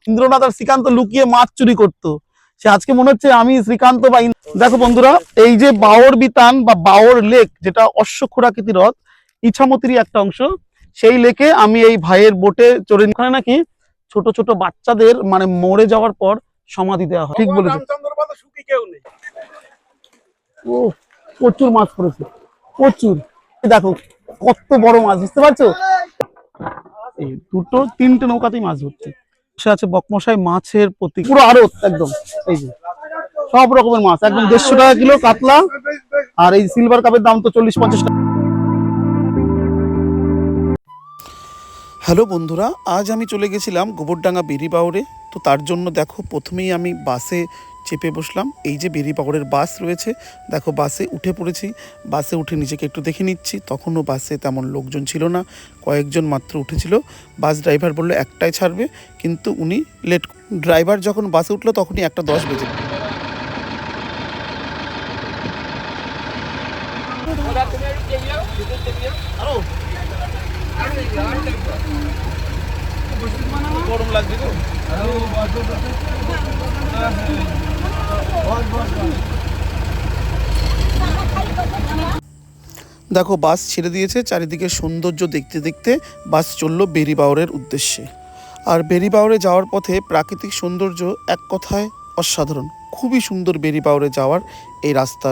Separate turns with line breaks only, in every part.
ইন্দ্রনাথ আর শ্রীকান্ত লুকিয়ে মাছ চুরি করতো, সে আজকে মনে হচ্ছে আমি শ্রীকান্ত বা দেখো বন্ধুরা, এই যে বাওর বিতান বা বাওর লেক, যেটা অশ্বক্ষুরাকৃতি হ্রদ, ইছামতিরই একটা অংশ, সেই লেকে আমি এই ভাইয়ের বোটে চড়ে, ওখানে নাকি ছোট ছোট বাচ্চাদের মানে মরে যাওয়ার পর সমাধি দেওয়া হয়। ঠিক বলেছে। ও প্রচুর মাছ পড়েছে, প্রচুর। দেখো কত বড় মাছ, বুঝতে পারছো? এই দুটো তিনটে নৌকাতেই মাছ ধরছে। সে আছে বকমশাই মাছের প্রতি, পুরো আড়ত একদম। এই যে সব রকমের মাছ, একদম 150 টাকা কিলো কাতলা, আর এই সিলভার কাপের দাম তো 40-50 টাকা। হ্যালো বন্ধুরা, আজ আমি চলে গেছিলাম গোবরডাঙ্গা বেরিবাউরে। তো তার জন্য দেখো প্রথমেই আমি বাসে চেপে বসলাম। এই যে বেরিবাউরের বাস রয়েছে, দেখো বাসে উঠে পড়েছি। বাসে উঠে নিজেকে একটু দেখে নিচ্ছি, তখনও বাসে তেমন লোকজন ছিল না, কয়েকজন মাত্র উঠেছিল। বাস ড্রাইভার বললো একটাই ছাড়বে, কিন্তু উনি লেট। ড্রাইভার যখন বাসে উঠলো তখনই 1:10 বেজে। গরম লাগছে তো। দেখো বাস ছেড়ে দিয়েছে, চারিদিকে সৌন্দর্য দেখতে দেখতে বাস চললো বেরিবাউরের উদ্দেশ্যে। আর বেরিবাউরে যাওয়ার পথে প্রাকৃতিক সৌন্দর্য এক কথায় অসাধারণ, খুবই সুন্দর বেরিবাউরে যাওয়ার এই রাস্তা।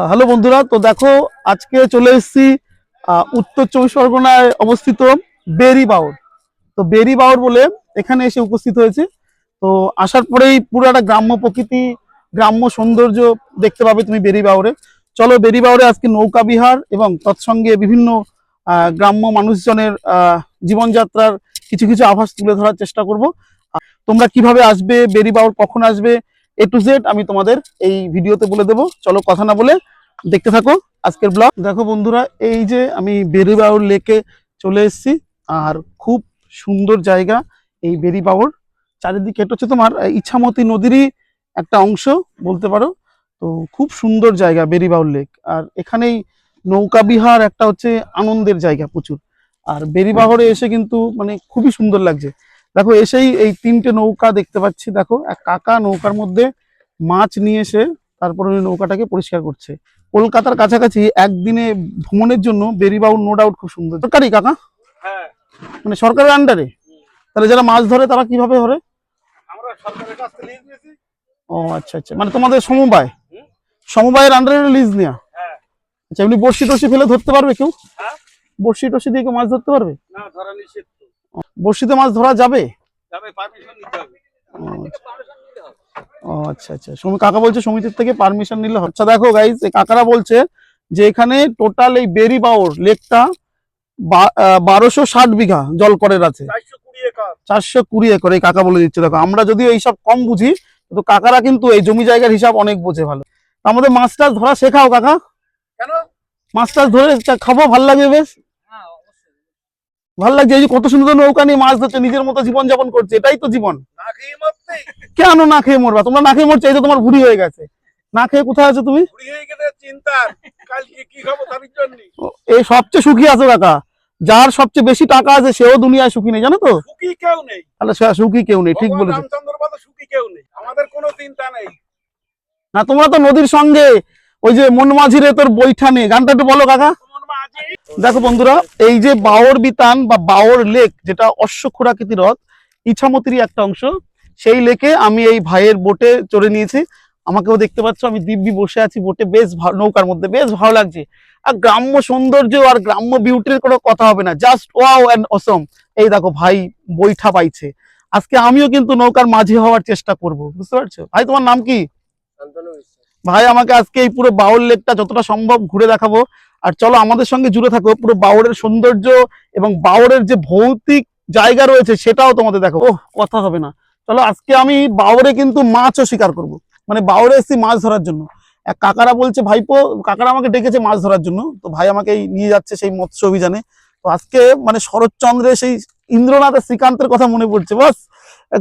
হ্যালো বন্ধুরা, তো দেখো আজকে চলে এসেছি উত্তর 24 পরগনায় অবস্থিত বেরিবাউর। তো বেরিবাউর বলে এখানে এসে উপস্থিত হয়েছে। তো আসার পরেই পুরো একটা গ্রাম্য প্রকৃতি, গ্রাম্য সৌন্দর্য দেখতে পাবে তুমি বেরিবাউরে। চলো বেরিবাউরে আজকে নৌকা বিহার এবং তৎসঙ্গে বিভিন্ন গ্রাম্য মানুষজনের জীবনযাত্রার কিছু কিছু আভাস তুলে ধরার চেষ্টা করব। তোমরা কিভাবে আসবে, বেরিবাউর কখন আসবে, A to Z আমি তোমাদের এই ভিডিওতে বলে দেবো। চলো কথা না বলে দেখতে থাকো আজকের ব্লগ। দেখো বন্ধুরা, এই যে আমি বেরিবাউর লেকে চলে এসেছি, আর খুব সুন্দর জায়গা এই বেরিবাউর। চারিদিকে এটা হচ্ছে তোমার ইছামতি নদীরই একটা অংশ বলতে পারো। তো খুব সুন্দর জায়গা বেরিবাউর লেক, আর এখানেই নৌকা বিহার একটা হচ্ছে আনন্দের জায়গা প্রচুর। আর বেরিবাউরে এসে কিন্তু মানে খুবই সুন্দর লাগছে। দেখো এসেই এই 3টে নৌকা দেখতে পাচ্ছি। দেখো এক কাকা নৌকার মধ্যে মাছ নিয়ে এসে তারপরে ওই নৌকাটাকে পরিষ্কার করছে। কলকাতার কাছাকাছি একদিনে ভ্রমণের জন্য বেরিবাউর নো ডাউট খুব সুন্দর। সরকারি কাকা? হ্যাঁ, মানে সরকারের আন্ডারে? তাহলে যারা মাছ ধরে তারা কিভাবে ধরে? আমরা সরকারের কাছ থেকে লিজ নিয়েছি। ও আচ্ছা আচ্ছা, মানে তোমাদের সমবায়ের আন্ডারে লিজ নেওয়া? হ্যাঁ। আচ্ছা, এমনি বড়শি টর্শি ফেলে ধরতে পারবে কেউ? হ্যাঁ, বড়শি টর্শি দিয়ে কেউ মাছ ধরতে পারবে? না, ধরা নিষেধ। বড়শিতে মাছ ধরা যাবে? পারমিশন নিতে হবে। ও আচ্ছা আচ্ছা, কাকা বলছে সমিতির থেকে পারমিশন নিলে হবে। আচ্ছা দেখো গাইস, কাকারা বলছে যে এখানে টোটাল এই বেরিবাউর লেকটা 1260 বিঘা জল করের আছে, 420 একর। এই কাকা বলে দিচ্ছে। দেখো আমরা যদিও এইসব কম বুঝি, তো কাকারা কিন্তু এই জমি জায়গার হিসাব অনেক বোঝে ভালো। আমাদের মাছ টাছ ধরা শেখাও কাকা। কেন? মাছ টাছ ধরে খাবো, ভাল লাগবে বেশ। ভাল লাগছে, এই যে কত সুন্দর নৌকা নিয়ে মাছ ধরছে, নিজের মতো জীবন যাপন করছে, এটাই তো জীবন। কেন না খেয়ে মরবা? তোমরা না খেয়ে মরছো, এই তো তোমার বুড়ি হয়ে গেছে। না খেয়ে কোথায় আছো তুমি? এই সবচেয়ে সুখী আছো কাকা। যার সবচেয়ে বেশি টাকা আছে সেও দুনিয়ায় সুখী নেই, জানো তো? সুখী কেউ নেই। তাহলে সুখী কেউ নেই, ঠিক বলেছো। সুখী কেউ নেই, আমাদের কোনো চিন্তা নেই। না, তোমরা তো নদীর সঙ্গে ওই যে মন মাঝিরে তোর বৈঠা নেই, গানটা একটু বলো কাকা। দেখো বন্ধুরা, এই যে বাওর বিতান বা বাওর লেক, যেটা অশ্বক্ষুরাকৃতি হ্রদ, ইছামতিরই একটা অংশ, সেই লেকে আমি এই ভাইয়ের বোটে চড়ে নিয়েছি। আমাকেও দেখতে পাচ্ছ, আমি দিব্যি বসে আছি বোটে, বেশ নৌকার মধ্যে, বেশ ভালো লাগছে। আর গ্রাম্য সৌন্দর্য আর গ্রাম্য বিউটির কোনো কথা হবে না, জাস্ট ওয়াও এন্ড অসম। এই দেখো ভাই বৈঠা পাইছে। আজকে আমিও কিন্তু নৌকার মাঝি হওয়ার চেষ্টা করব, বুঝতে পারছো? ভাই তোমার নাম কি? ভাই আমাকে আজকে এই পুরো বাউর লেকটা যতটা সম্ভব ঘুরে দেখাবো। আর চলো আমাদের সঙ্গে জুড়ে থাকো, পুরো বাউরের সৌন্দর্য এবং বাউরের যে ভৌতিক জায়গা রয়েছে সেটাও তোমাদের দেখো। ও কথা হবে না। চলো আজকে আমি বাউরে কিন্তু মাছও শিকার করব, মানে বাউরে এসেছি মাছ ধরার জন্য। এক কাকারা বলছে ভাইপো, কাকারা আমাকে ডেকেছে মাছ ধরার জন্য, তো ভাই আমাকে নিয়ে যাচ্ছে সেই মৎস্য অভিযানে। তো আজকে মানে শরৎচন্দ্রের সেই ইন্দ্রনাথ আর শ্রীকান্তের কথা মনে পড়ছে। বাস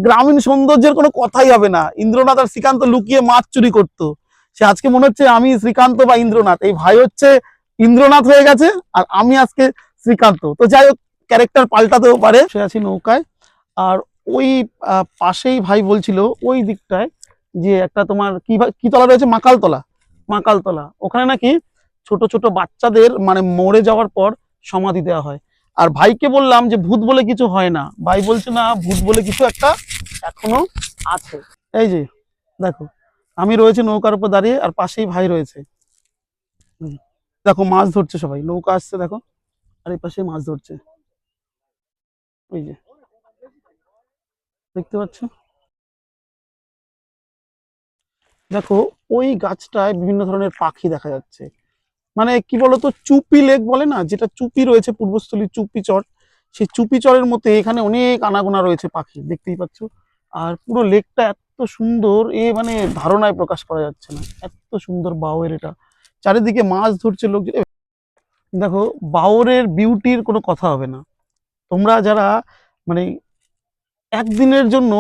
গ্রামীণ সৌন্দর্যের কোনো কথাই হবে না। ইন্দ্রনাথ আর শ্রীকান্ত লুকিয়ে মাছ চুরি করতো, সে আজকে মনে হচ্ছে আমি শ্রীকান্ত বা ইন্দ্রনাথ। এই ভাই হচ্ছে ইন্দ্রনাথ হয়ে গেছে আর আমি আজকে শ্রীকান্ত। তো যাই হোক, ক্যারেক্টার পাল্টাতেও পারে। সে আছি নৌকায়, আর ওই পাশেই ভাই বলছিল ওই দিকটায় যে একটা তোমার কি তলা রয়েছে, মাকালতলা। মাকালতলা ওখানে নাকি ছোট ছোট বাচ্চাদের মানে মরে যাওয়ার পর সমাধি দেওয়া হয়। আর ভাইকে বললাম যে ভূত বলে কিছু হয় না, ভাই বলছে না, ভূত বলে কিছু একটা এখনো আছে। এই যে দেখো, আমি রয়েছে নৌকার উপর দাঁড়িয়ে, আর পাশেই ভাই রয়েছে। দেখো মাছ ধরছে সবাই, নৌকা আসছে দেখো, আর এই পাশে মাছ ধরছে। ওই যে দেখতে পাচ্ছ, দেখো ওই গাছটায় বিভিন্ন ধরনের পাখি দেখা যাচ্ছে। মানে কি বলতো, চুপি লেক বলে না, যেটা চুপি রয়েছে পূর্বস্থলী চুপি চর, সেই চুপি চরের মধ্যে এখানে অনেক আনাগোনা রয়েছে পাখি, দেখতেই পাচ্ছ। আর পুরো লেকটা এত সুন্দর, মানে ধারণায় প্রকাশ করা যাচ্ছে না, এত সুন্দর বাওয়ের এটা। চারিদিকে মাছ ধরছে লোক। দেখো, বাওরের বিউটির কোনো কথা হবে না। তোমরা যারা মানে একদিনের জন্য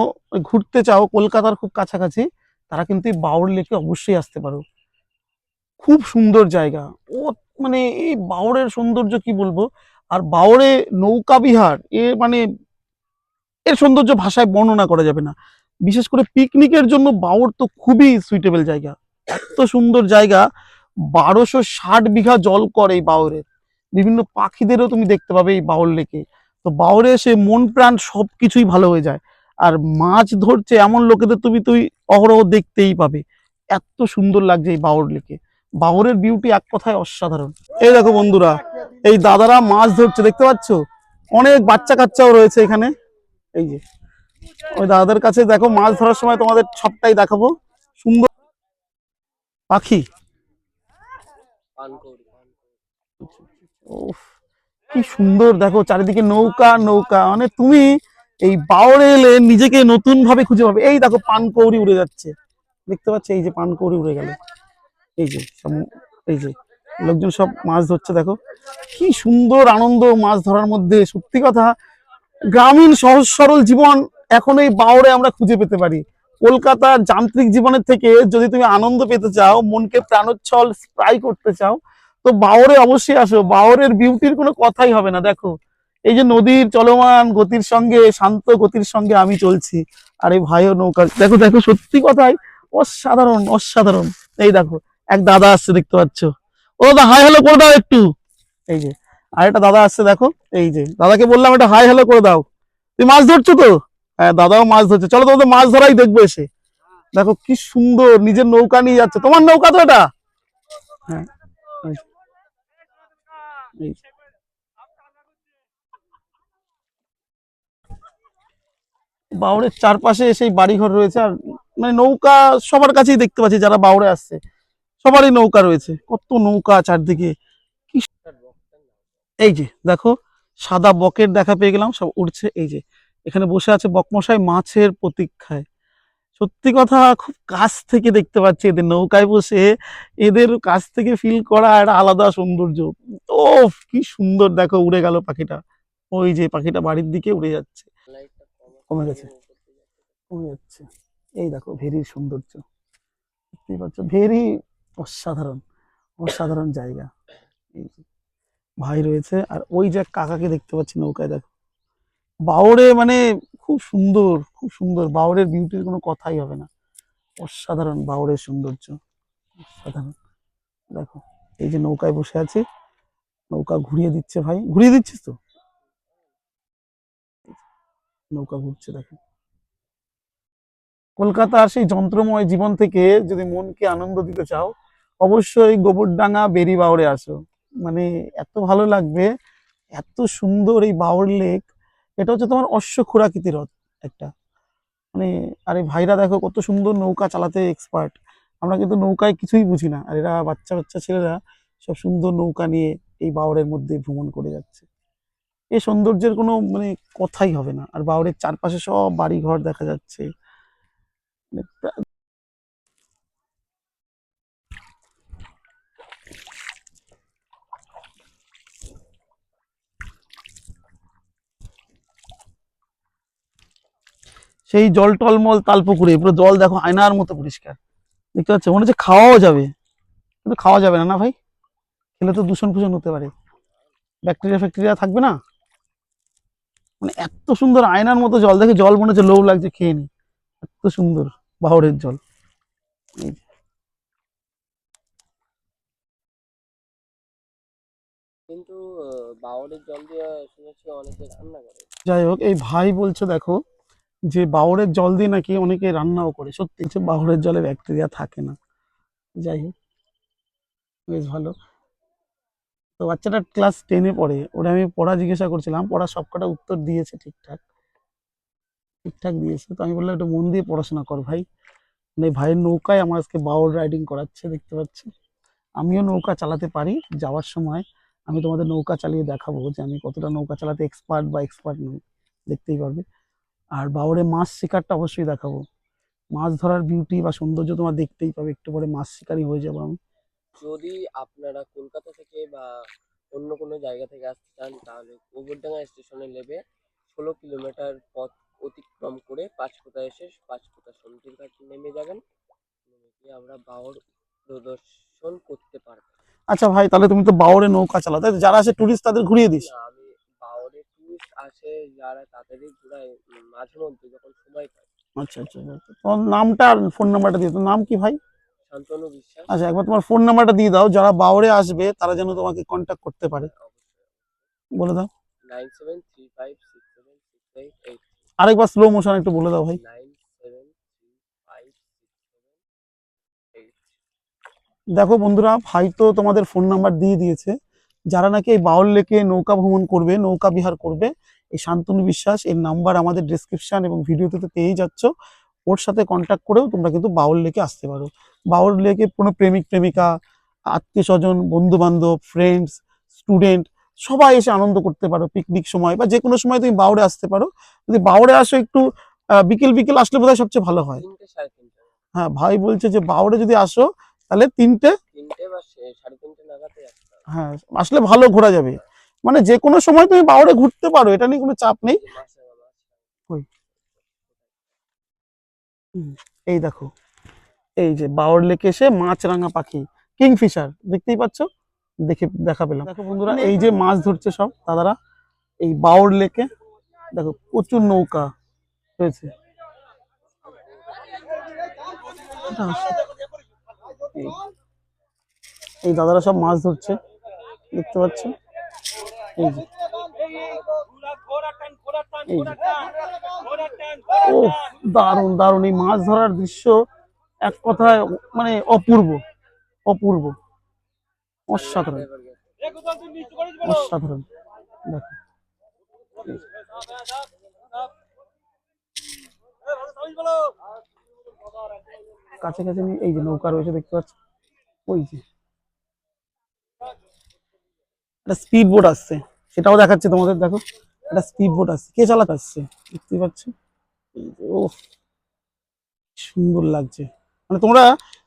ঘুরতে চাও, কলকাতার খুব কাছাকাছি, তারা কিন্তু এই বাওর লেকে অবশ্যই আসতে পারো। খুব সুন্দর জায়গা। ও মানে এই বাওরের সৌন্দর্য কি বলবো। আর বাওরে নৌকা বিহার, মানে এর সৌন্দর্য ভাষায় বর্ণনা করা যাবে না। বিশেষ করে পিকনিকের জন্য বাওর তো খুবই সুইটেবল জায়গা। এত সুন্দর জায়গা, 1260 বিঘা জল করে এই বাওরে। বিভিন্ন পাখিদেরও তুমি দেখতে পাবে এই বাওর লেকে। তো বাওরে এসে মন প্রাণ সবকিছুই ভালো হয়ে যায়। আর মাছ ধরছে এমন লোকেদের তুমি তুই অহরহ দেখতেই পাবে। এত সুন্দর লাগছে এই বাওর লেকে। বাওরের বিউটি এক কথায় অসাধারণ। এই দেখো বন্ধুরা, এই দাদারা মাছ ধরছে, দেখতে পাচ্ছ? অনেক বাচ্চা কাচ্চাও রয়েছে এখানে। এই যে ওই দাদাদের কাছে দেখো, মাছ ধরার সময় তোমাদের সবটাই দেখাবো। সুন্দর পাখি, উফ, কি সুন্দর দেখো, চারিদিকে নৌকা নৌকা। মানে তুমি এই বাওরে এলে নিজেকে নতুন ভাবে খুঁজে পাবে। এই দেখো পানকৌড়ি উড়ে যাচ্ছে, দেখতে পাচ্ছ? এই যে পানকৌড়ি উড়ে গেল। এই যে সব, এই যে লোকজন সব মাছ ধরছে, দেখো কি সুন্দর আনন্দ মাছ ধরার মধ্যে। সত্যি কথা, গ্রামীণ সহজ সরল জীবন এখন এই বাওরে আমরা খুঁজে পেতে পারি। কলকাতার যান্ত্রিক জীবনের থেকে যদি তুমি আনন্দ পেতে চাও, মনকে প্রাণোচ্ছল স্প্রাই করতে চাও, তো বাওরে অবশ্যই আসো। বাওরের বিউটির কোনো কথাই হবে না। দেখো এই যে নদীর চলমান গতির সঙ্গে, শান্ত গতির সঙ্গে আমি চলছি, আর এই ভাইও নৌকা। দেখো দেখো, সত্যি কথাই অসাধারণ অসাধারণ। এই দেখো এক দাদা আসছে, দেখতে পাচ্ছ? ও দাদা, হাই হ্যালো করে দাও একটু। এই যে আরেকটা দাদা আসছে, দেখো। এই যে দাদাকে বললাম একটা হাই হ্যালো করে দাও। তুই মাছ ধরছো তো? হ্যাঁ, দাদাও মাছ ধরছে। চলো তোমাদের মাছ ধরাই দেখবো এসে। দেখো কি সুন্দর, নিজের নৌকা নিয়ে যাচ্ছে। তোমার নৌকা তো এটা? হ্যাঁ, এই বাউরের চারপাশে সেই বাড়িঘর রয়েছে। আর মানে নৌকা সবার কাছেই দেখতে পাচ্ছি, যারা বাউরে আসছে সবারই নৌকা রয়েছে। কত নৌকা চারদিকে। কি এই যে দেখো, সাদা বকের দেখা পেয়ে গেলাম, সব উঠছে। এই যে এখানে বসে আছে বকমশাই মাছের প্রতীক্ষায়। সত্যি কথা, খুব কাছ থেকে দেখতে পাচ্ছি এদের নৌকায় বসে। এদের কাছ থেকে ফিল করা একটা আলাদা সৌন্দর্য। ও কি সুন্দর, দেখো উড়ে গেল পাখিটা। ওই যে পাখিটা বাড়ির দিকে উড়ে যাচ্ছে। কমে গেছে, কমে যাচ্ছে। এই দেখো ভেরির সৌন্দর্য, দেখতেই পাচ্ছ? ভেরি অসাধারণ অসাধারণ জায়গা। এই যে ভাই রয়েছে, আর ওই যে কাকাকে দেখতে পাচ্ছি নৌকায়, দেখো। বাওরে মানে খুব সুন্দর, খুব সুন্দর। বাওরের বিউটির কোনো কথাই হবে না। অসাধারণ বাওরের সৌন্দর্য, অসাধারণ। দেখো এই যে নৌকায় বসে আছে, নৌকা ঘুরিয়ে দিচ্ছে ভাই। ঘুরিয়ে দিচ্ছিস তো? নৌকা ঘুরছে, দেখো। কলকাতার সেই যন্ত্রময় জীবন থেকে যদি মনকে আনন্দ দিতে চাও, অবশ্যই গোবরডাঙ্গা বেরি বাওরে আসো। মানে এত ভালো লাগবে, এত সুন্দর এই বাওর লেক। এটা হচ্ছে তোমার অশ্বক্ষুরাকৃতি হ্রদ একটা। মানে আর এই ভাইরা দেখো কত সুন্দর নৌকা চালাতে এক্সপার্ট। আমরা কিন্তু নৌকায় কিছুই বুঝি না, আর এরা বাচ্চা বাচ্চা ছেলেরা সব সুন্দর নৌকা নিয়ে এই বাওরের মধ্যে ভ্রমণ করে যাচ্ছে। এই সৌন্দর্যের কোনো মানে কথাই হবে না। আর বাওরের চারপাশে সব বাড়ি ঘর দেখা যাচ্ছে। সেই জল টলমল তাল পুকুরে পুরো জল দেখো আয়নার মতো পরিষ্কার, দেখতে পাচ্ছ? মনে হচ্ছে খাওয়াও যাবে, কিন্তু খাওয়া যাবে না, না ভাই? খেলে তো দূষণ ফুষণ হতে পারে, ব্যাকটেরিয়া ফ্যাকটেরিয়া থাকবে না। মানে এত সুন্দর আয়নার মতো জল, দেখে জল মনে হচ্ছে লোভ লাগছে খেয়ে নি, এত সুন্দর বাহরের জল। এই যে।
কিন্তু বাওয়ারের জল দিয়ে শুনেছি অনেকে রান্না করে।
যাই হোক, এই ভাই বলছে দেখো যে বাহরের জল দিয়ে নাকি অনেকে রান্নাও করে, সত্যি যে বাহরের জলে ব্যাকটেরিয়া থাকে না। যাই হোক, বেশ ভালো। তো বাচ্চাটা ক্লাস 10-এ পড়ে, ওরা আমি পড়া জিজ্ঞাসা করছিলাম, পড়া সবকটা উত্তর দিয়েছে ঠিকঠাক, ঠিকঠাক দিয়েছে। তো আমি বললাম একটু মন দিয়ে পড়াশোনা কর ভাই। মানে ভাইয়ের নৌকায় আমার আজকে বাউল রাইডিং করাচ্ছে, দেখতে পাচ্ছি। আমিও নৌকা চালাতে পারি, যাওয়ার সময় আমি তোমাদের নৌকা চালিয়ে দেখাবো যে আমি কতটা নৌকা চালাতে এক্সপার্ট বা এক্সপার্ট নই, দেখতেই পারবে। আর বাউরে মাছ শিকারটা অবশ্যই দেখাবো, মাছ ধরার বিউটি বা সৌন্দর্য তোমার দেখতেই পাবে, একটু পরে মাছ শিকারই হয়ে যাবো আমি।
যদি আপনারা কলকাতা থেকে বা অন্য কোনো জায়গা থেকে আসতে চান তাহলে গোবরডাঙ্গা স্টেশনে নেমে 16 কিলোমিটার পথ অতিক্রম করে পাঁচকোটা এসে পাঁচকোটা সমুদ্রের ঘাটে নেমে যাবেন। নেমে গিয়ে আমরা বাওর প্রদর্শন করতে পারবো।
আচ্ছা ভাই, তাহলে তুমি তো বাউরে নৌকা চালাও, তাই তো? যারা আসে টুরিস্ট তাদের ঘুরিয়ে দিস?
না, আমি বাওরে টুরিস্ট আসে যারা তাদেরই ঘোরায় মাঝে মধ্যে যখন সময় পাই।
আচ্ছা আচ্ছা আচ্ছা। তোমার নামটা আর ফোন নাম্বারটা দিয়ে, তোমার নাম কি ভাই?
শান্তনু বিশ্বাস।
আচ্ছা, একবার তোমার ফোন নাম্বারটা দিয়ে দাও, যারা বাউরে আসবে তারা যেন তোমাকে কন্ট্যাক্ট করতে পারে,
হ্যাঁ, অবশ্যই।
বলে দাও।
9735676883।
আরেকবার স্লো মোশন একটু বলে দাও ভাই।
97356768।
দেখো বন্ধুরা, ভাই তো তোমাদের ফোন নাম্বার দিয়ে দিয়েছে। যারা নাকি এই বাউল লেকে নৌকা ভ্রমণ করবে, নৌকা বিহার করবে, এই শান্তনু বিশ্বাস এর নাম্বার আমাদের ডেসক্রিপশন এবং ভিডিওতে তো পেয়েই যাচ্ছ। ওর সাথে কন্ট্যাক্ট করেও তোমরা কিন্তু বাউল লেকে আসতে পারো। বাউল লেকে কোনো প্রেমিক প্রেমিকা, আত্মীয় স্বজন, বন্ধু বান্ধব, ফ্রেন্ডস, স্টুডেন্ট, সবাই এসে আনন্দ করতে পারো। পিকনিক সময় বা যে কোনো সময় তুমি বাউরে আসতে পারো। যদি বাউরে আসো একটু বিকেল বিকেল আসলে বোধহয় সবচেয়ে ভালো হয়।
3টে 3:30।
হ্যাঁ, ভাই বলছে যে বাউরে যদি আসো তাহলে 3টে,
3টে বা 3:30 নাগাদই আসতে হবে।
হ্যাঁ, আসলে ভালো ঘোরা যাবে। মানে যে কোনো সময় তুমি বাউরে ঘুরতে পারো, এটা নিয়ে কোনো চাপ নেই।
এই যে মাছ
ওই, হুম, এই দেখো, এই যে বাউর লেকে এসে মাছরাঙা পাখি, কিংফিশার দেখতেই পাচ্ছ, দেখা পেলাম। দেখো বন্ধুরা, এই যে মাছ ধরছে সব দাদারা এই বাউর লেকে, দেখো প্রচুর নৌকা রয়েছে। এই এই দাদারা সব মাছ ধরছে, দেখতে পাচ্ছ। এই যে, এই যে, ও দারুণ দারুণ এই মাছ ধরার দৃশ্য, এক কথায় মানে অপূর্ব, অপূর্ব, অসাধারণ, অসাধারণ। দেখো, কাছে কাছে এই যে নৌকা রয়েছে, দেখতে পাচ্ছ। ওই যে একটা স্পিড বোট আসছে, সেটাও দেখাচ্ছে তোমাদের। দেখো, একটা স্পিড বোট আসছে, কে চালাতে আসছে দেখতে পাচ্ছ। ও, সুন্দর লাগছে। মানে তোমরা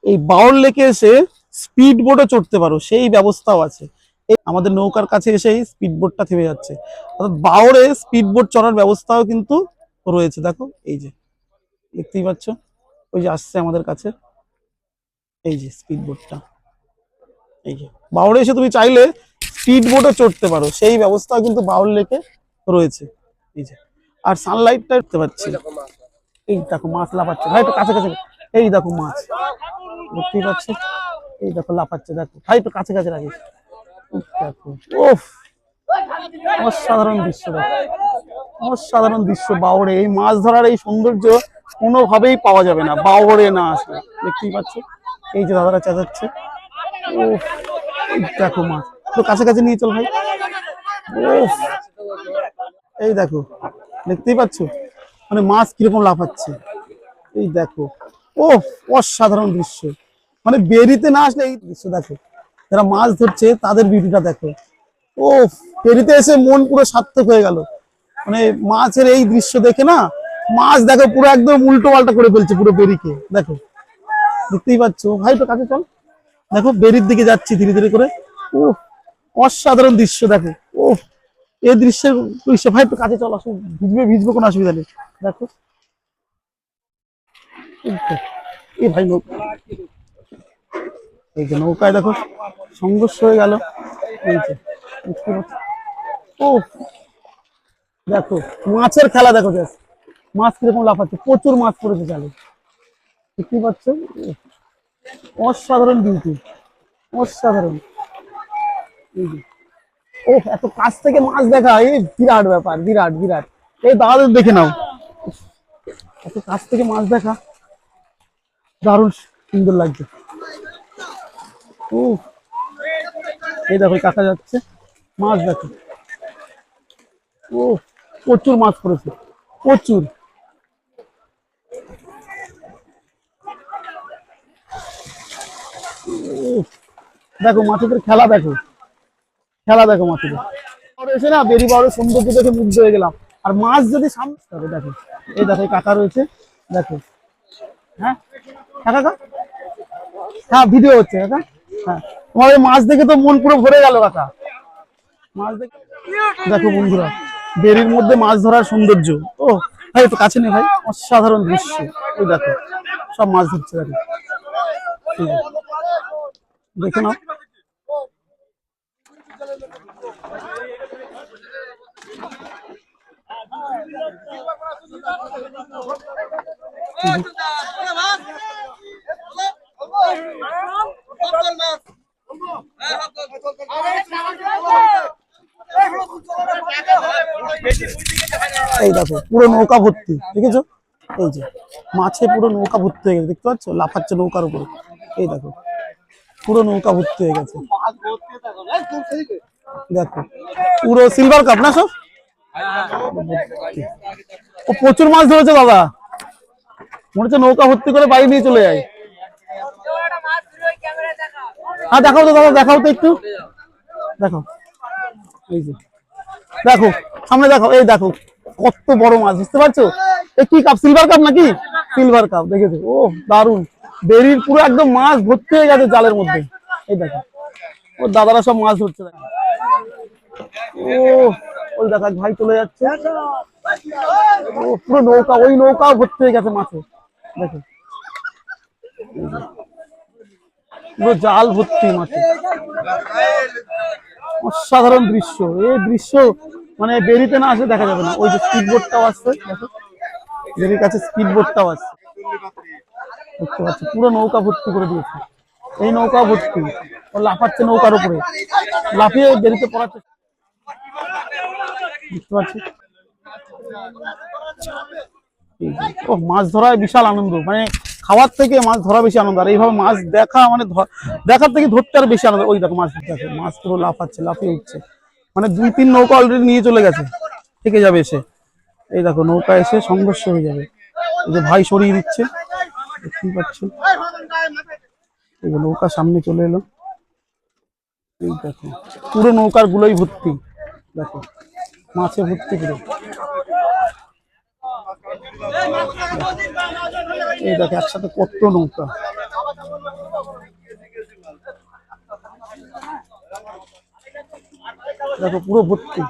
এই বাউল লেকে এসে স্পিড বোটে চড়তে পারো, সেই ব্যবস্থাও আছে। আমাদের নৌকার কাছে এসেই স্পিড বোটটা থেমে যাচ্ছে, অর্থাৎ বাউরে স্পিড বোট চড়ার ব্যবস্থাও কিন্তু রয়েছে। দেখো, এই যে দেখতেই পাচ্ছ, ওই যে আসছে আমাদের কাছে, এই যে স্পিড বোটটা। এই যে বাউরে এসে তুমি চাইলে স্পিড বোটে চড়তে পারো, সেই ব্যবস্থা কিন্তু বাউল লেকে রয়েছে। এই যে, আর সানলাইটটা দেখতে পাচ্ছি।
ওই দেখো মাছ।
এই দেখো মাছ লাফাচ্ছে, ভাই একটু কাছে কাছে, এই দেখো মাছ দেখতেই পাচ্ছি। এই দেখো লাফাচ্ছে, দেখো ভাই একটু কাছে কাছে রাখিস। দেখো, ওফ, অসাধারণ দৃশ্য, দেখো অসাধারণ দৃশ্য। বাউরে এই মাছ ধরার এই সৌন্দর্য কোনোভাবেই পাওয়া যাবে না বাউরে না আসলে, দেখতেই পাচ্ছ। এই যে দাদারা চেঁচাচ্ছে, ওফ, এই দেখো মাছ, তো কাছে কাছে নিয়ে চল ভাই। ওফ, এই দেখো, দেখতেই পাচ্ছ মানে মাছ কিরকম লাফাচ্ছে, এই দেখো। ও, অসাধারণ দৃশ্য। মানে বেরিতে না আসলে এই দৃশ্য দেখো, যারা মাছ ধরছে তাদের বিউটিটা দেখো। ও, বেরিতে এসে মন পুরো সার্থক হয়ে গেল। মানে মাছের এই দৃশ্য দেখে না, মাছ দেখো পুরো একদম উল্টো পাল্টা করে ফেলছে পুরো বেরিকে, দেখো দেখতেই পাচ্ছ। ভাই তো কাছে চল, দেখো বেরির দিকে যাচ্ছি ধীরে ধীরে করে। ও, অসাধারণ দৃশ্য দেখো। ও, এই দৃশ্যের দৃশ্য, ভাই একটু কাছে চল, আসো, ভিজবে ভিজবে কোনো অসুবিধা নেই। দেখো, এই তো, এই ভাই নৌকা, এই যে নৌকায় দেখো সংঘর্ষ হয়ে গেল। এই যে ও দেখো মাছের খেলা দেখো just। মাছ কিরকম লাফাচ্ছে, প্রচুর মাছ পড়েছে জালে, দেখতে পাচ্ছ? অসাধারণ বিউটি, অসাধারণ। এই যে, ও এত কাছ থেকে মাছ দেখা এই বিরাট ব্যাপার, বিরাট বিরাট। এই দাদাদের দেখে নাও, এত কাছ থেকে মাছ দেখা দারুণ সুন্দর লাগছে। ও এই দেখো কাকা যাচ্ছে, মাছ দেখো। ও প্রচুর মাছ পড়েছে, প্রচুর। দেখো মাছেদের খেলা দেখো, খেলা দেখো মাছেদের। আর এসে না বেরি বাউরের সৌন্দর্য দেখে মুগ্ধ হয়ে গেলাম। আর মাছ যদি সামনে হবে দেখো, এই দেখো এই কাকা রয়েছে, দেখো। হ্যাঁ কাকা, হ্যাঁ ভিডিও হচ্ছে কাকা। হ্যাঁ তোমার এই মাছ দেখে তো মন পুরো ভরে গেল কাকা, মাছ দেখে। দেখো বন্ধুরা, বেরির মধ্যে মাছ ধরার সৌন্দর্য। ও ভাই একটু কাছে নেই ভাই, অসাধারণ দৃশ্য। ওই দেখো সব মাছ ধরছে, দেখো এই যে, দেখে নাও। এই দেখো পুরো নৌকা ভর্তি, দেখেছো? এই যে মাছে পুরো নৌকা ভর্তি হয়ে গেছে, দেখতে পাচ্ছ? লাফাচ্ছে নৌকার উপরে, এই দেখো পুরো নৌকা ভর্তি হয়ে গেছে। দেখো পুরো সিলভার কাপ না সব। ও প্রচুর মাছ ধরেছে দাদা, মনে হচ্ছে নৌকা ভর্তি করে বাড়ি নিয়ে চলে যায়। হ্যাঁ দেখাও তো দাদা, দেখাও তো একটু, দেখো এই যে, দেখো সামনে দেখো, এই দেখো কত বড় মাছ, বুঝতে পারছো? এ কি কাপ, সিলভার কাপ নাকি? সিলভার কাপ, দেখেছো? ও দারুন, বেরির পুরো একদম মাছ ভর্তি হয়ে গেছে জালের মধ্যে। এই দেখো ও দাদারা সব মাছ ধরছে, দেখো। ও ওই দেখো এক ভাই চলে যাচ্ছে, ও পুরো নৌকা, ওই নৌকাও ভর্তি হয়ে গেছে মাছে, দেখো পুরো জাল ভর্তি মাছে। অসাধারণ দৃশ্য, এই দৃশ্য মানে বেরিতে না আসলে দেখা যাবে না। ওই যে স্পিড বোটটাও আসছে, দেখো বেরির কাছে স্পিড বোটটাও আসছে, দেখতে পাচ্ছি পুরো নৌকা ভর্তি করে দিয়েছে। এই নৌকা ভর্তি, ও লাফাচ্ছে নৌকার উপরে, লাফিয়ে বেরিতে পড়াচ্ছে, বুঝতে পারছি। ও মাছ ধরায় বিশাল আনন্দ, মানে খাওয়ার থেকে মাছ ধরা বেশি আনন্দ। আর এইভাবে মাছ দেখা মানে দেখার থেকে ধরতে আর বেশি আনন্দ। ওই দেখো মাছ, দেখো মাছ পুরো লাফাচ্ছে, লাফিয়ে উঠছে, মানে 2-3 নৌকা অলরেডি নিয়ে চলে গেছে, থেকে যাবে এসে। এই দেখো নৌকা এসে সংঘর্ষ হয়ে যাবে, এই যে ভাই সরিয়ে দিচ্ছে, দেখতেই পাচ্ছি। এই যে নৌকা সামনে চলে এলো, এই দেখো পুরো নৌকার গুলোই ভর্তি, দেখো মাছে ভর্তি পুরো। এই দেখো একসাথে কত নৌকা, দেখো পুরো ভর্তি,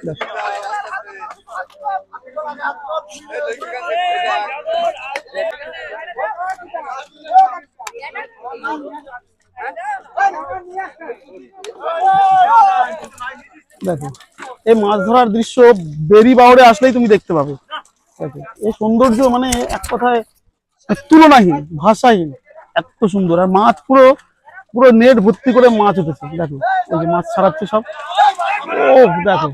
দেখো। দেখো এই মাছ ধরার দৃশ্য বেরি বাউরে আসলেই তুমি দেখতে পাবে। দেখো এই সৌন্দর্য মানে এক কথায় তুলনাহীন, ভাষাহীন, এত সুন্দর। আর মাছ পুরো পুরো নেট ভর্তি করে মাছ উঠেছে, দেখো এই যে মাছ ছাড়াচ্ছে সব। ও দেখো,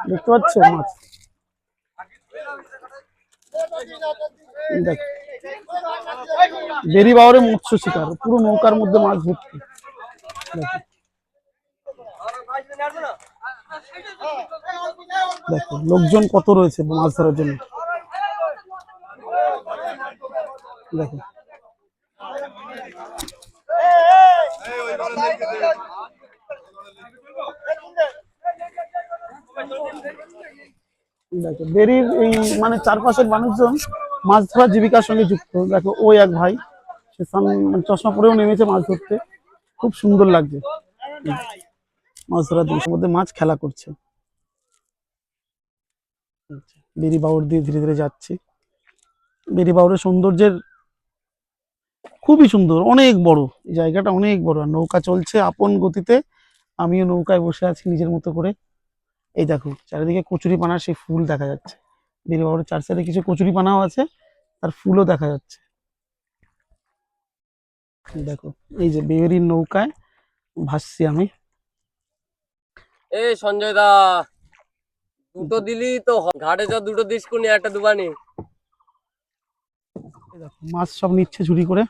দেখতে পাচ্ছ মাছ, এই দেখো বেরি বাউরে মৎস্য শিকার, পুরো নৌকার মধ্যে মাছ ভর্তি, দেখো দেখো লোকজন কত রয়েছে মাছ ধরার জন্য, দেখো দেখো বেরির এই মানে চারপাশের মানুষজন মাছ ধরার জীবিকার সঙ্গে যুক্ত। দেখো ওই এক ভাই, সে মানে চশমা পরেও নেমেছে মাছ ধরতে, খুব সুন্দর লাগছে। মাছ ধরার দৃশ্যের মধ্যে মাছ খেলা করছে। বেরি বাউর দিয়ে ধীরে ধীরে যাচ্ছি, বেরি বাউরের সৌন্দর্যের খুবই সুন্দর, অনেক বড় এই জায়গাটা, অনেক বড়। আর নৌকা চলছে আপন গতিতে, আমিও নৌকায় বসে আছি নিজের মতো করে। এই দেখো চারিদিকে কচুরি পানার সেই ফুল দেখা যাচ্ছে, বেরি বাউরের চার সাইডে কিছু কচুরি পানাও আছে, তার ফুলও দেখা যাচ্ছে। এই দেখো এই যে বেরির নৌকায় ভাসছি আমি।
এ সঞ্জয় দা, দুটো দিলি তো ঘাটে যা দুটো দিস কোনি, একটা দুবানি।
এই দেখো মাছ সব নিচ্ছে ঝুড়ি করে,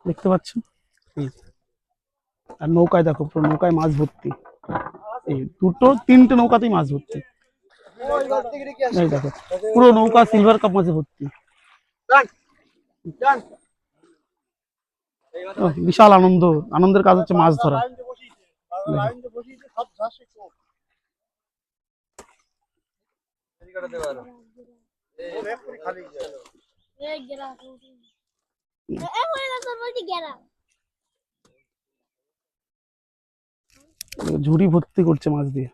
দেখতে পাচ্ছ। এই যে। আর নৌকায় দেখো পুরো নৌকায় মাছ ভর্তি, এই দুটো তিনটে নৌকাতেই মাছ ভর্তি। এই দেখো পুরো নৌকা সিলভার কাপ মাছে ভর্তি। বিশাল আনন্দ, আনন্দের কাজ হচ্ছে মাছ ধরা। ঝুড়ি ভর্তি করছে মাছ দিয়ে।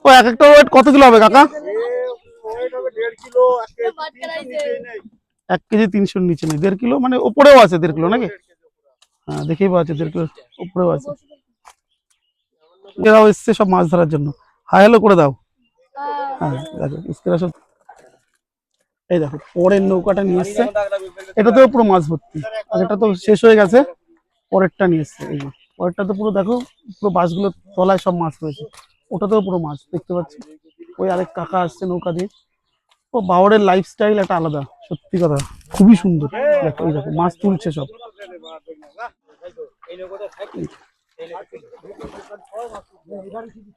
ও এক একটা ওয়েট কত কিলো হবে কাকা? 1 কেজি 300 নিচে নেই, 1.5 কিলো মানে উপরেও আছে 1.5 কিলো নাকি? হ্যাঁ দেখেই পাওয়া যাচ্ছে 1.5 কিলো উপরেও আছে। এরাও এসছে সব মাছ ধরার জন্য, হাই হ্যালো করে দাও। হ্যাঁ দেখো স্ক্রিনে সব। এই দেখো পরের নৌকাটা নিয়ে এসছে, এটাতেও পুরো মাছ ভর্তি। আর এটা তো শেষ হয়ে গেছে, পরেরটা নিয়ে এসছে। এই যে পরেরটা তো পুরো দেখো, পুরো বাঁশগুলোর তলায় সব মাছ রয়েছে, ওটাতেও পুরো মাছ দেখতে পাচ্ছি। ওই আরেক কাকা আসছে নৌকা দিয়ে। ও বাওরের লাইফস্টাইল একটা আলাদা, সত্যি কথা খুবই সুন্দর। দেখো এই দেখো মাছ তুলছে সব।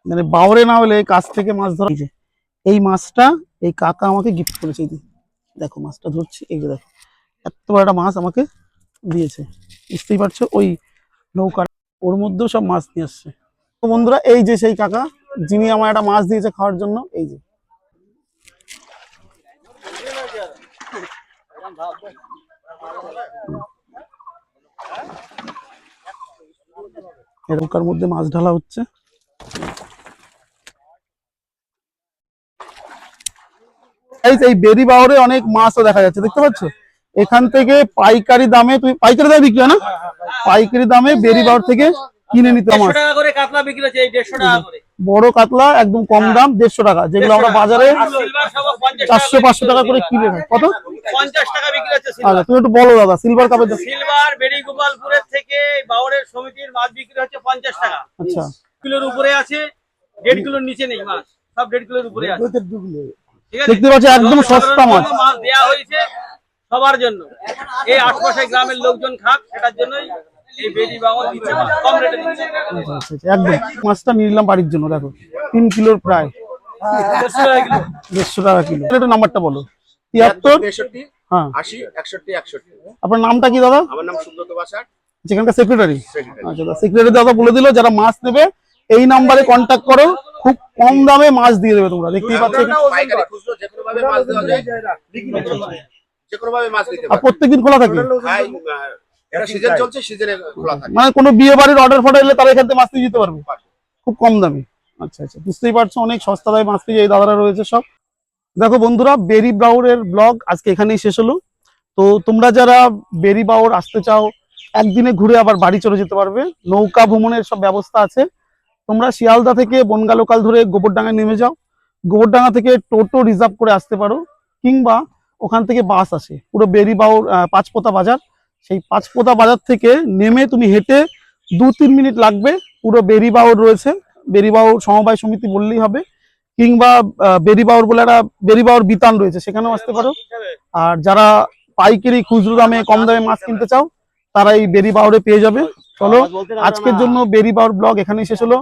মানে বাওরে না হলে কাছ থেকে মাছ ধরা। এই যে এই মাছটা এই কাকা আমাকে গিফট করেছে। এই যে দেখো মাছটা ধরছি, এই যে দেখো এত বড় একটা মাছ আমাকে দিয়েছে, বুঝতেই পারছো। ওই নৌকা ওর মধ্যেও সব মাছ নিয়ে আসছে। তো বন্ধুরা এই যে সেই কাকা যিনি আমার একটা মাছ দিয়েছে খাওয়ার জন্য। এই যে এই নৌকার মধ্যে মাছ ঢালা হচ্ছে। এই বেরি বাওরে অনেক মাছও দেখা যাচ্ছে, দেখতে পাচ্ছ। এখান থেকে পাইকারি দামে, তুমি পাইকারি দামে বিক্রি হয় না, পাইকারি দামে বেরি বাওর থেকে কিনে নিতে। মাছ
150 টাকা করে কাতলা বিক্রি হচ্ছে, এই 150 টাকা করে
বড় কাতলা একদম কম দাম 150 টাকা, যেগুলো আমরা বাজারে
সিলভার সব 50
400-500 টাকা করে কিনে খাই। কত?
50 টাকা বিক্রি হচ্ছে
আচ্ছা
সিলভার।
তুমি একটু বলো দাদা সিলভার কাপের দাম।
সিলভার বেড়িগোপালপুরের থেকে বাউরের সমিতির মাছ বিক্রি হচ্ছে 50 টাকা।
আচ্ছা
কিলোর উপরে আছে, 1.5 কিলোর নিচে নেই মাছ, সব 1.5 কিলোর উপরে আছে। ঠিক আছে,
দেখতে পাচ্ছি একদম সস্তা মাছ।
মাছ দেয়া হয়েছে সবার জন্য, এই আশপাশের গ্রামের লোকজন খাক, সেটার জন্যই এই বেড়ি বাউর দিচ্ছে মাছ, কম রেটে দিচ্ছে।
আচ্ছা, আচ্ছা, আচ্ছা, একদম মাছটা নিয়ে নিলাম বাড়ির জন্য। দেখো 3 কিলোর প্রায়
150 টাকা কিলো।
150 টাকা কিলো। একটু নাম্বারটা বলো। 73
63
হ্যাঁ
80 61 61।
আপনার নামটা কি দাদা?
আমার নাম সুব্রত বাসার,
যেখানকার সেক্রেটারি।
সেক্রেটারি।
আচ্ছা দাদা সেক্রেটারি দাদা বলে দিল যারা মাছ নেবে এই নাম্বারে কন্ট্যাক্ট করো, খুব কম দামে মাছ দিয়ে দেবে। তোমরা দেখতেই পাচ্ছ এখানে।
পাইকারি খুচরো যে কোনো ভাবে মাছ দেওয়া যায়, যে কোনো ভাবে মাছ দিতে
আর
পারে।
প্রত্যেকদিন খোলা থাকে,
ভাই এটা সিজন চলছে, সিজনে খোলা থাকে।
মানে কোনো বিয়ে বাড়ির অর্ডার ফর্ডার এলে তারা এখান থেকে মাছ নিয়ে যেতে পারবে খুব কম দামে। আচ্ছা আচ্ছা বুঝতেই পারছো, অনেক সস্তা দামে মাছ পেয়ে এই দাদারা রয়েছে সব। দেখো বন্ধুরা বেরি বাউরের ব্লগ আজকে এখানেই শেষ হলো। তো তোমরা যারা বেরি বাউর আসতে চাও, একদিনে ঘুরে আবার বাড়ি চলে যেতে পারবে, নৌকা ভ্রমণের সব ব্যবস্থা আছে। তোমরা শিয়ালদা থেকে বনগা লোকাল ধরে গোবরডাঙ্গায় নেমে যাও, গোবরডাঙ্গা থেকে টোটো রিজার্ভ করে আসতে পারো, কিংবা ওখান থেকে বাস আসে পুরো বেরি বাউর পাঁচপোতা বাজার। সেই পাঁচপোতা বাজার থেকে নেমে তুমি হেঁটে 2-3 মিনিট লাগবে, পুরো বেরি বাউর রয়েছে। বেরি বাউর সমবায় সমিতি বললেই হবে, কিংবা বেরি বাউর বলে একটা বেরি বাউর বিতান রয়েছে, সেখানেও আসতে পারো। আর যারা পাইকারি খুচরো দামে কম দামে মাছ কিনতে চাও তারা এই বেরি বাউরে পেয়ে যাবে। চলো আজকের জন্য বেরি বাউর ব্লগ এখানেই শেষ হলো।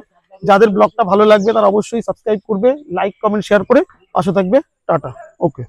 যাদের ব্লগটা ভালো লাগবে তারা অবশ্যই সাবস্ক্রাইব করবে, লাইক কমেন্ট শেয়ার করে পাশে থাকবে। টাটা, ওকে।